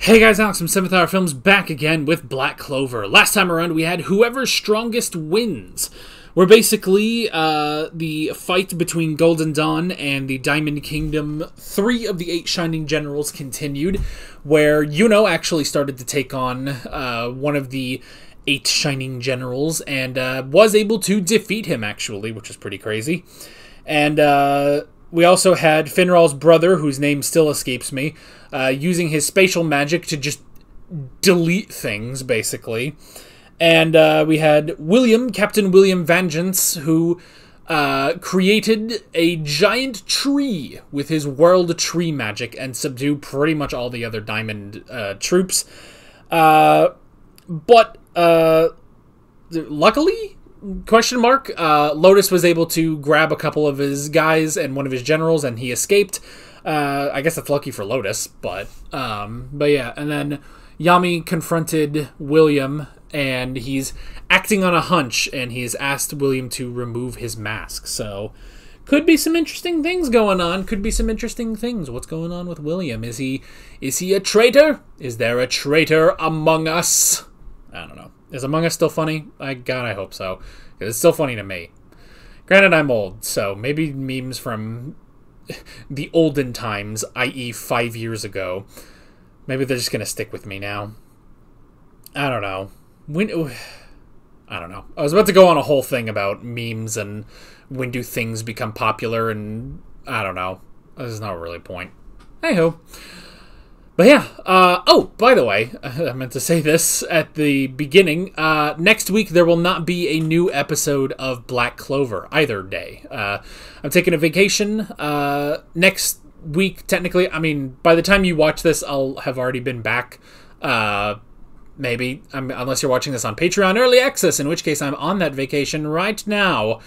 Hey guys, Alex from 7th Hour Films back again with Black Clover. Last time around we had Whoever's Strongest Wins, where basically the fight between Golden Dawn and the Diamond Kingdom, 3 of the 8 Shining Generals continued, where Yuno actually started to take on one of the 8 Shining Generals and was able to defeat him actually, which is pretty crazy. And we also had Finral's brother, whose name still escapes me, using his spatial magic to just delete things, basically. And we had William, Captain William Vengeance, who created a giant tree with his world tree magic and subdued pretty much all the other Diamond troops. But luckily, question mark, Lotus was able to grab a couple of his guys and one of his generals, and he escaped. I guess that's lucky for Lotus, but yeah. And then Yami confronted William, and he's acting on a hunch, and he's asked William to remove his mask. So, could be some interesting things going on. Could be some interesting things. What's going on with William? Is he a traitor? Is there a traitor among us? I don't know. Is Among Us still funny? God, I hope so. Because it's still funny to me. Granted, I'm old, so maybe memes from the olden times, i.e. 5 years ago, maybe they're just going to stick with me now. I don't know. I don't know. I was about to go on a whole thing about memes and when do things become popular, and I don't know. There's not really a point. Hey-ho. But yeah, oh, by the way, I meant to say this at the beginning. Next week, there will not be a new episode of Black Clover either day. I'm taking a vacation next week, technically. I mean, by the time you watch this, I'll have already been back. Maybe, unless you're watching this on Patreon Early Access, in which case I'm on that vacation right now.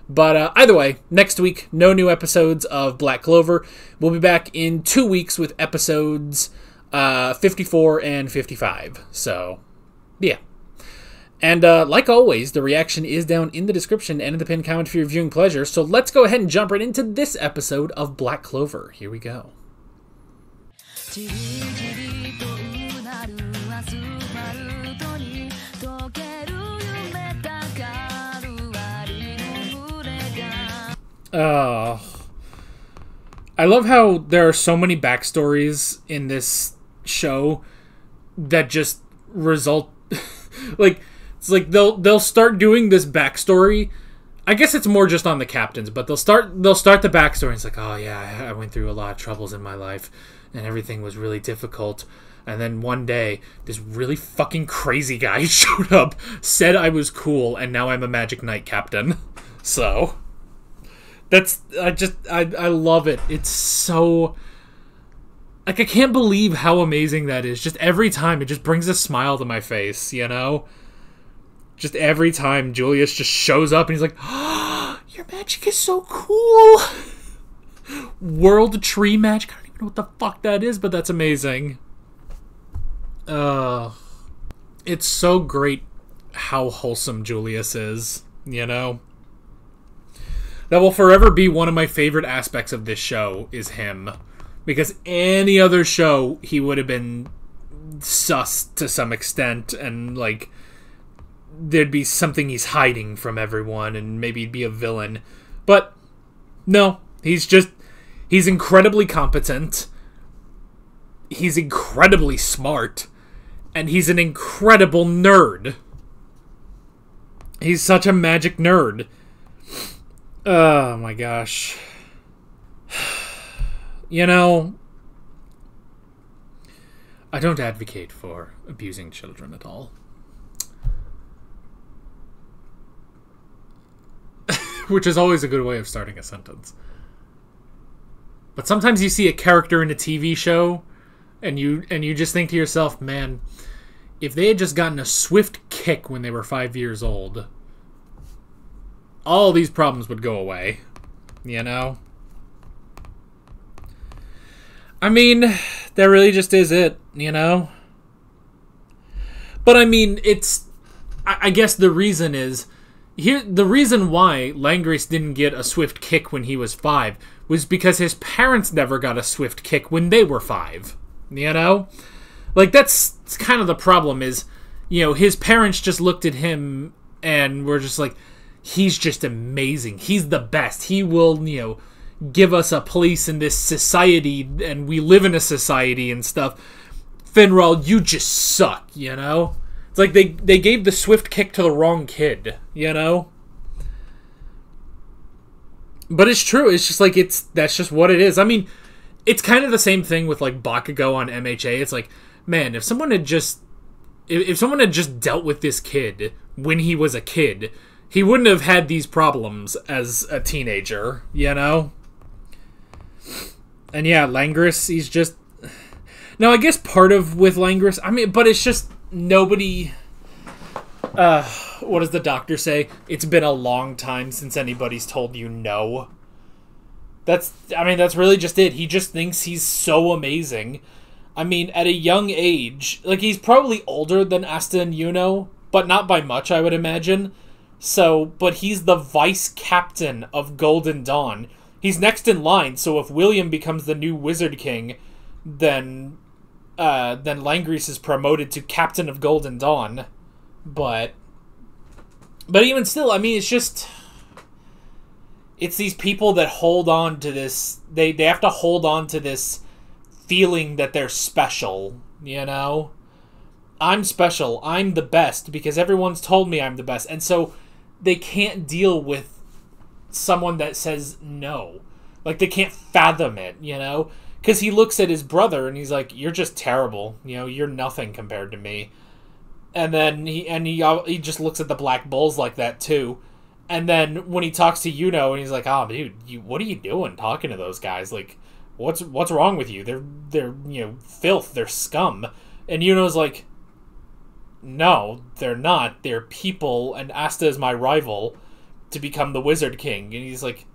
But either way, next week, no new episodes of Black Clover. We'll be back in 2 weeks with episodes 54 and 55. So, yeah. And like always, the reaction is down in the description and in the pinned comment for your viewing pleasure. So let's go ahead and jump right into this episode of Black Clover. Here we go. I love how there are so many backstories in this show that just result like it's like they'll start doing this backstory. I guess it's more just on the captains, but they'll start the backstory. It's like, oh yeah, I went through a lot of troubles in my life and everything was really difficult. And then one day, this really fucking crazy guy showed up, said I was cool, and now I'm a Magic Knight captain. So I love it. It's so, like, I can't believe how amazing that is. Just every time, it just brings a smile to my face, you know? Just every time Julius just shows up and he's like, oh, your magic is so cool. World tree magic. I don't even know what the fuck that is, but that's amazing. It's so great how wholesome Julius is, you know? That will forever be one of my favorite aspects of this show, is him. Because any other show, he would have been sus to some extent, and, like, there'd be something he's hiding from everyone, and maybe he'd be a villain. But, no, he's incredibly competent, he's incredibly smart, and he's an incredible nerd. He's such a magic nerd. Oh my gosh. You know, I don't advocate for abusing children at all. Which is always a good way of starting a sentence. But sometimes you see a character in a TV show and you just think to yourself, man, if they had just gotten a swift kick when they were 5 years old, all these problems would go away, you know? I mean, that really just is it, you know? But I mean, I guess the reason is, the reason why Langris didn't get a swift kick when he was 5 was because his parents never got a swift kick when they were 5, you know? Like, that's kind of the problem is, his parents just looked at him and were just like, he's just amazing. He's the best. He will, give us a place in this society, and we live in a society and stuff. Finral, you just suck, It's like they gave the swift kick to the wrong kid, But it's true. It's just like, that's just what it is. I mean, it's kind of the same thing with, like, Bakugo on MHA. It's like, man, if someone had just dealt with this kid when he was a kid, he wouldn't have had these problems as a teenager, And yeah, Langris, he's just... Now, I guess part of with Langris, I mean, but it's just nobody... what does the doctor say? It's been a long time since anybody's told you no. That's really just it. He just thinks he's so amazing. I mean, at a young age, like, he's probably older than Asta and Yuno, but not by much, I would imagine. So, but he's the vice captain of Golden Dawn. He's next in line, so if William becomes the new Wizard King, then Langris is promoted to captain of Golden Dawn. But even still, I mean, it's these people that hold on to this, they have to hold on to this feeling that they're special, I'm special, I'm the best, because everyone's told me I'm the best, and so they can't deal with someone that says no. Like, they can't fathom it, because he looks at his brother and he's like, you're just terrible, you're nothing compared to me. And then he just looks at the Black Bulls like that too. And then when he talks to Yuno and he's like, oh dude, what are you doing talking to those guys? Like, what's wrong with you? They're filth, they're scum. And Yuno's like, no, they're not. They're people, and Asta is my rival to become the Wizard King. And he's like,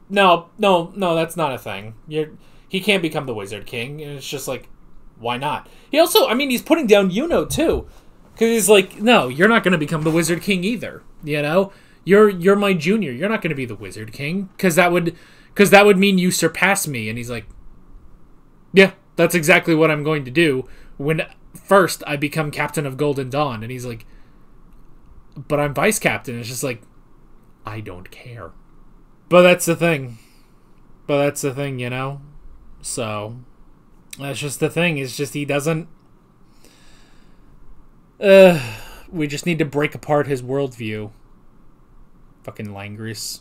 no, that's not a thing. He can't become the Wizard King. And it's just like, why not? He also, I mean, he's putting down Yuno too. Because he's like, no, you're not going to become the Wizard King either. You're my junior. You're not going to be the Wizard King. Because that would mean you surpass me. And he's like, yeah, that's exactly what I'm going to do when first I become captain of Golden Dawn. And he's like, but I'm vice captain. It's just like, I don't care. But that's the thing. So, that's just the thing. It's just he doesn't... we just need to break apart his worldview. Fucking Langris.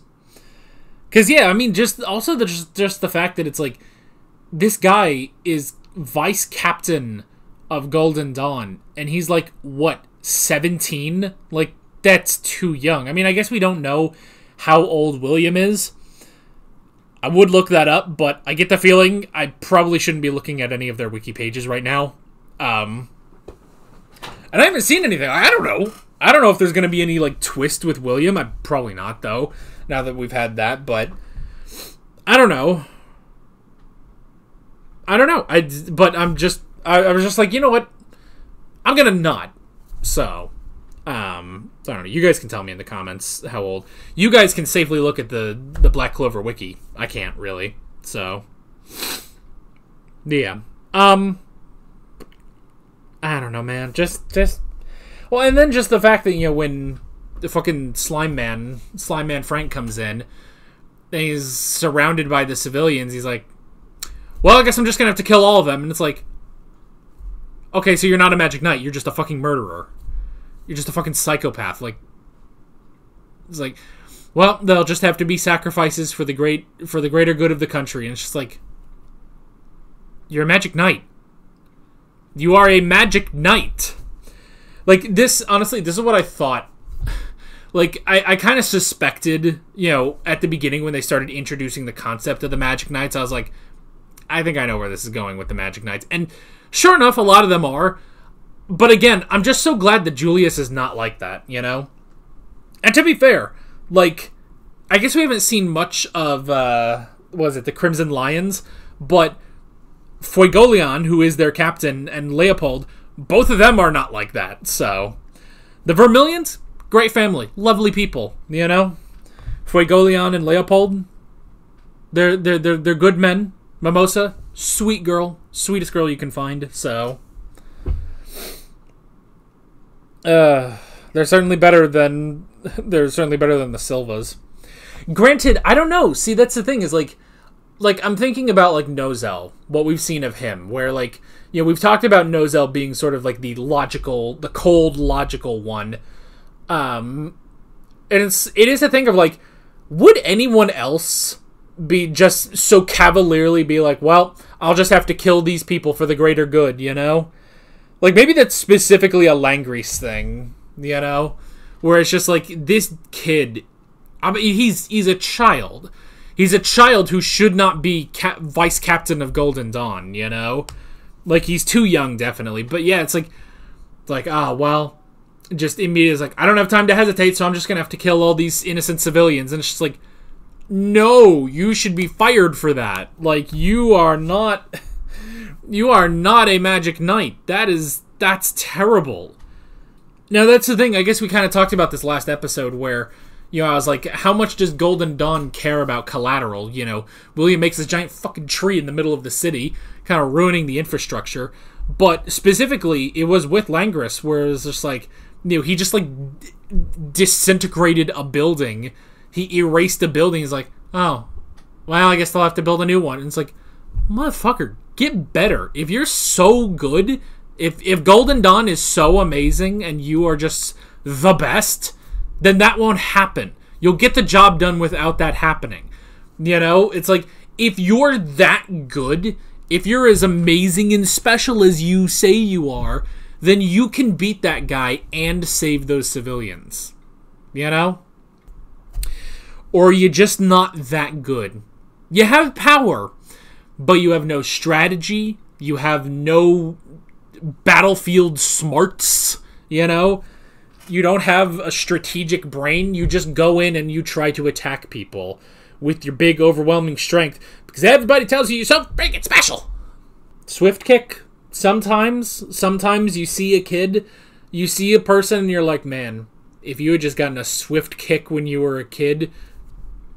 Because, yeah, I mean, just the fact that it's like, this guy is vice captain of Golden Dawn, and he's like, what, 17? Like, that's too young. I mean, I guess we don't know how old William is. I would look that up, but I get the feeling I probably shouldn't be looking at any of their wiki pages right now. And I haven't seen anything. I don't know. I don't know if there's going to be any, like, twist with William. Probably not, though, now that we've had that, but I don't know. I was just like, you know what? I'm going to not. So, I don't know. You guys can tell me in the comments how old. You guys can safely look at the Black Clover wiki. I can't, really. So, yeah. I don't know, man. Well, and then just the fact that, when the fucking Slime Man Frank comes in, and he's surrounded by the civilians, he's like, well, I guess I'm just gonna have to kill all of them. And it's like, okay, so you're not a Magic Knight. You're just a fucking murderer. You're just a fucking psychopath. Like, it's like, well, they'll just have to be sacrifices for the greater good of the country. And it's just like, you're a Magic Knight. You are a Magic Knight. Like, this, honestly, this is what I thought. Like, I kind of suspected, at the beginning when they started introducing the concept of the Magic Knights, I was like, I think I know where this is going with the Magic Knights. And sure enough, a lot of them are. But again, I'm just so glad that Julius is not like that, And to be fair, like, I guess we haven't seen much of, the Crimson Lions, but Fuegoleon, who is their captain, and Leopold, both of them are not like that. So, the Vermilions, great family, lovely people, Fuegoleon and Leopold, they're good men. Mimosa, sweet girl, sweetest girl you can find. So, They're certainly better than the Silvas. Granted, I don't know. See, that's the thing is like I'm thinking about like Nozel, what we've seen of him, where like we've talked about Nozel being sort of like the cold logical one, and it is a thing of like, would anyone else be just so cavalierly be like, well, I'll just have to kill these people for the greater good, Like, maybe that's specifically a Langris thing, Where it's just like, this kid, I mean, he's a child. He's a child who should not be vice captain of Golden Dawn, Like, he's too young, definitely. But yeah, it's like, well, just immediately it's like, I don't have time to hesitate, so I'm just gonna have to kill all these innocent civilians. And it's just like, no, you should be fired for that. Like, you are not a magic knight. That's terrible. Now, that's the thing. I guess we kind of talked about this last episode where, I was like, how much does Golden Dawn care about collateral? William makes this giant fucking tree in the middle of the city, kind of ruining the infrastructure. But specifically, it was with Langris, where it was just like, he just like disintegrated a building. He erased a building. He's like, oh, well, I guess they'll have to build a new one. And it's like, motherfucker, get better. If you're so good, if Golden Dawn is so amazing and you are just the best, then that won't happen. You'll get the job done without that happening. It's like, if you're that good, if you're as amazing and special as you say you are, then you can beat that guy and save those civilians. Or you're just not that good. You have power, but you have no strategy. You have no battlefield smarts, You don't have a strategic brain. You just go in and you try to attack people with your big, overwhelming strength because everybody tells you you're so big and special. Swift kick. Sometimes you see a kid, you see a person, and you're like, man, if you had just gotten a swift kick when you were a kid,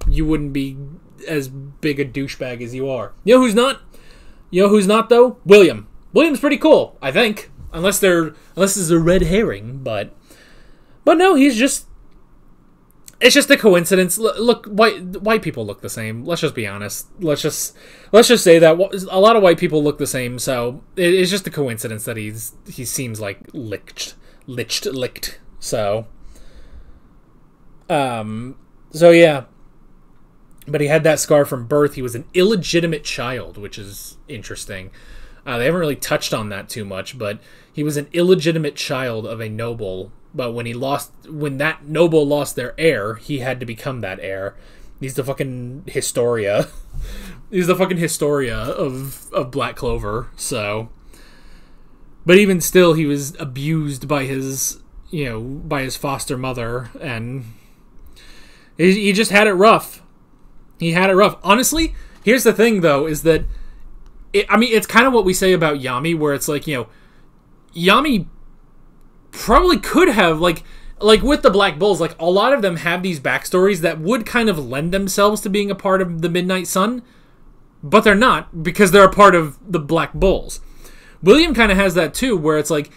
you wouldn't be as big a douchebag as you are. You know who's not? Though? William. William's pretty cool, I think. Unless it's a red herring, but no, he's just... It's just a coincidence. Look, white people look the same. Let's just be honest. Let's just say that a lot of white people look the same. So it's just a coincidence that he seems like licked. So yeah. But he had that scar from birth. He was an illegitimate child, which is interesting. They haven't really touched on that too much, but he was an illegitimate child of a noble. But when that noble lost their heir, he had to become that heir. He's the fucking Historia. He's the fucking Historia of Black Clover. So, but even still, he was abused by his foster mother, and he just had it rough. He had it rough. Honestly, here's the thing, though, is that it's kind of what we say about Yami, where it's like, Yami probably could have, like with the Black Bulls, like, a lot of them have these backstories that would kind of lend themselves to being a part of the Midnight Sun, but they're not, because they're a part of the Black Bulls. William kind of has that too, where it's like,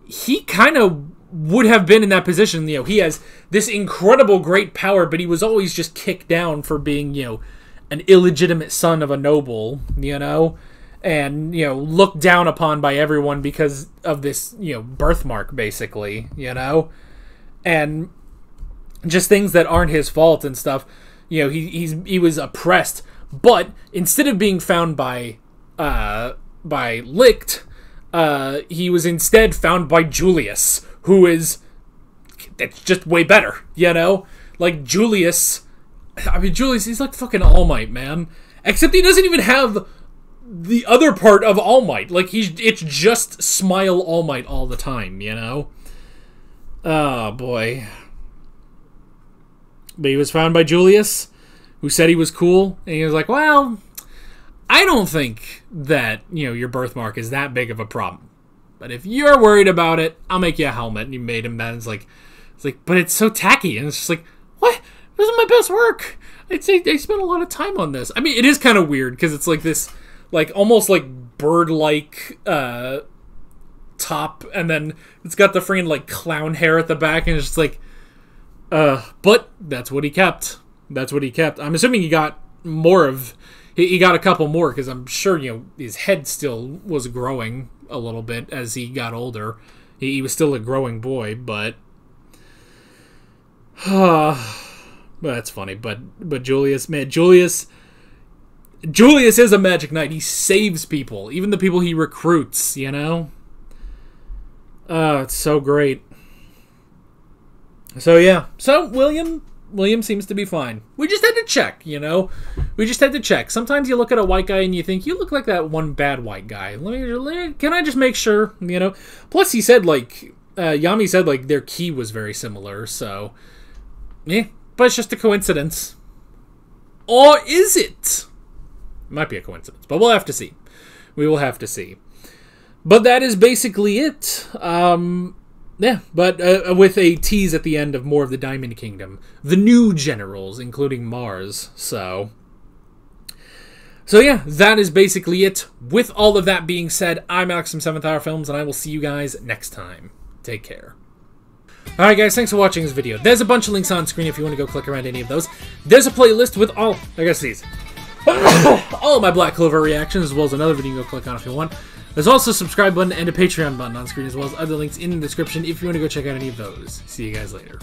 he kind of would have been in that position. He has this incredible great power, but he was always just kicked down for being, an illegitimate son of a noble, and, looked down upon by everyone because of this, birthmark, basically, and just things that aren't his fault and stuff. He was oppressed, but instead of being found by Licht, he was instead found by Julius, who is, that's just way better, Like, Julius, he's like fucking All Might, man. Except he doesn't even have the other part of All Might. Like, it's just smile All Might all the time, Oh, boy. But he was found by Julius, who said he was cool, and he was like, well, I don't think that, your birthmark is that big of a problem. But if you're worried about it, I'll make you a helmet. And you made him that. It's like, but it's so tacky. And it's just like, what? This is my best work. I'd say they spent a lot of time on this. I mean, it is kind of weird, because it's like this, like, almost like bird-like, top, and then it's got the freaking, like, clown hair at the back, and it's just like, but that's what he kept. That's what he kept. I'm assuming he got more of, he got a couple more, because I'm sure, you know, his head still was growing a little bit as he got older. He was still a growing boy, but that's funny. But Julius, man, Julius is a Magic Knight. He saves people, even the people he recruits, you know? It's so great. So yeah. So William seems to be fine. We just had to check, you know? We just had to check. Sometimes you look at a white guy and you think, you look like that one bad white guy. Can I just make sure, you know? Plus he said, like, Yami said, like, their ki was very similar, so... yeah, but it's just a coincidence. Or is it? Might be a coincidence, but we'll have to see. We will have to see. But that is basically it. Yeah, but with a tease at the end of more of the Diamond Kingdom. The new generals, including Mars. So yeah, that is basically it. With all of that being said, I'm Alex from 7th Hour Films, and I will see you guys next time. Take care. Alright guys, thanks for watching this video. There's a bunch of links on screen if you want to go click around any of those. There's a playlist with all, I guess these, all of my Black Clover reactions, as well as another video you can go click on if you want. There's also a subscribe button and a Patreon button on screen, as well as other links in the description if you want to go check out any of those. See you guys later.